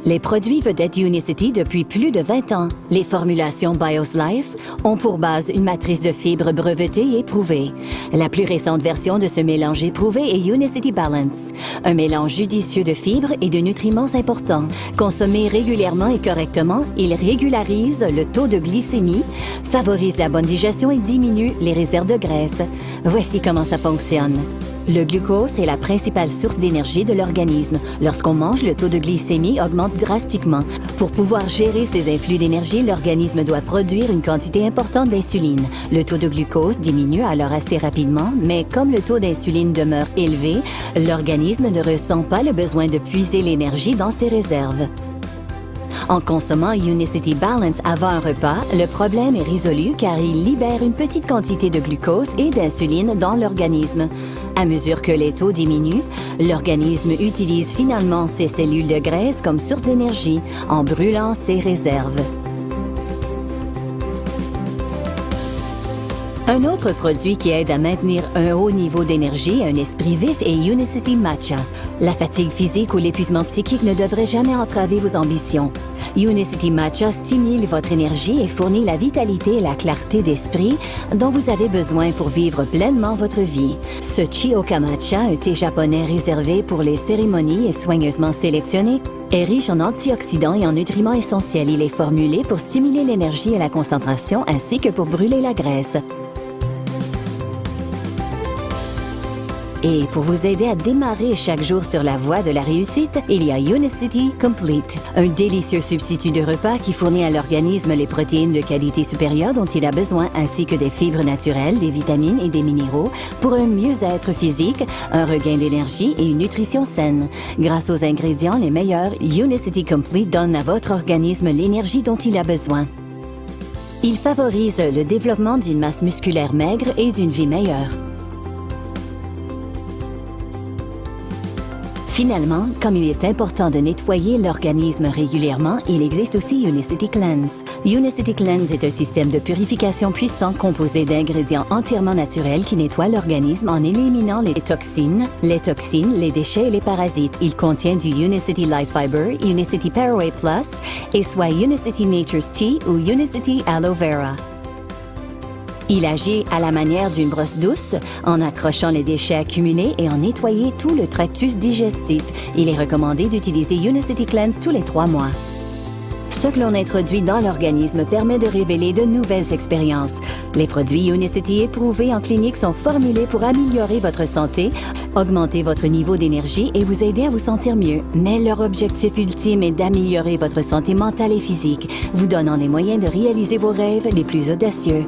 Les produits vedettes Unicity depuis plus de 20 ans. Les formulations BIOS Life ont pour base une matrice de fibres brevetée et éprouvée. La plus récente version de ce mélange éprouvé est Unicity Balance, un mélange judicieux de fibres et de nutriments importants. Consommé régulièrement et correctement, il régularise le taux de glycémie, favorise la bonne digestion et diminue les réserves de graisse. Voici comment ça fonctionne. Le glucose est la principale source d'énergie de l'organisme. Lorsqu'on mange, le taux de glycémie augmente drastiquement. Pour pouvoir gérer ces influx d'énergie, l'organisme doit produire une quantité importante d'insuline. Le taux de glucose diminue alors assez rapidement, mais comme le taux d'insuline demeure élevé, l'organisme ne ressent pas le besoin de puiser l'énergie dans ses réserves. En consommant Unicity Balance avant un repas, le problème est résolu car il libère une petite quantité de glucose et d'insuline dans l'organisme. À mesure que les taux diminuent, l'organisme utilise finalement ses cellules de graisse comme source d'énergie en brûlant ses réserves. Un autre produit qui aide à maintenir un haut niveau d'énergie et un esprit vif est Unicity Matcha. La fatigue physique ou l'épuisement psychique ne devrait jamais entraver vos ambitions. Unicity Matcha stimule votre énergie et fournit la vitalité et la clarté d'esprit dont vous avez besoin pour vivre pleinement votre vie. Ce Chioka Matcha, un thé japonais réservé pour les cérémonies et soigneusement sélectionné, est riche en antioxydants et en nutriments essentiels. Il est formulé pour stimuler l'énergie et la concentration ainsi que pour brûler la graisse. Et pour vous aider à démarrer chaque jour sur la voie de la réussite, il y a Unicity Complete, un délicieux substitut de repas qui fournit à l'organisme les protéines de qualité supérieure dont il a besoin, ainsi que des fibres naturelles, des vitamines et des minéraux pour un mieux-être physique, un regain d'énergie et une nutrition saine. Grâce aux ingrédients les meilleurs, Unicity Complete donne à votre organisme l'énergie dont il a besoin. Il favorise le développement d'une masse musculaire maigre et d'une vie meilleure. Finalement, comme il est important de nettoyer l'organisme régulièrement, il existe aussi Unicity Cleanse. Unicity Cleanse est un système de purification puissant composé d'ingrédients entièrement naturels qui nettoient l'organisme en éliminant les toxines, les déchets et les parasites. Il contient du Unicity Life Fiber, Unicity Paraway Plus et soit Unicity Nature's Tea ou Unicity Aloe Vera. Il agit à la manière d'une brosse douce, en accrochant les déchets accumulés et en nettoyant tout le tractus digestif. Il est recommandé d'utiliser Unicity Cleanse tous les 3 mois. Ce que l'on introduit dans l'organisme permet de révéler de nouvelles expériences. Les produits Unicity éprouvés en clinique sont formulés pour améliorer votre santé, augmenter votre niveau d'énergie et vous aider à vous sentir mieux. Mais leur objectif ultime est d'améliorer votre santé mentale et physique, vous donnant les moyens de réaliser vos rêves les plus audacieux.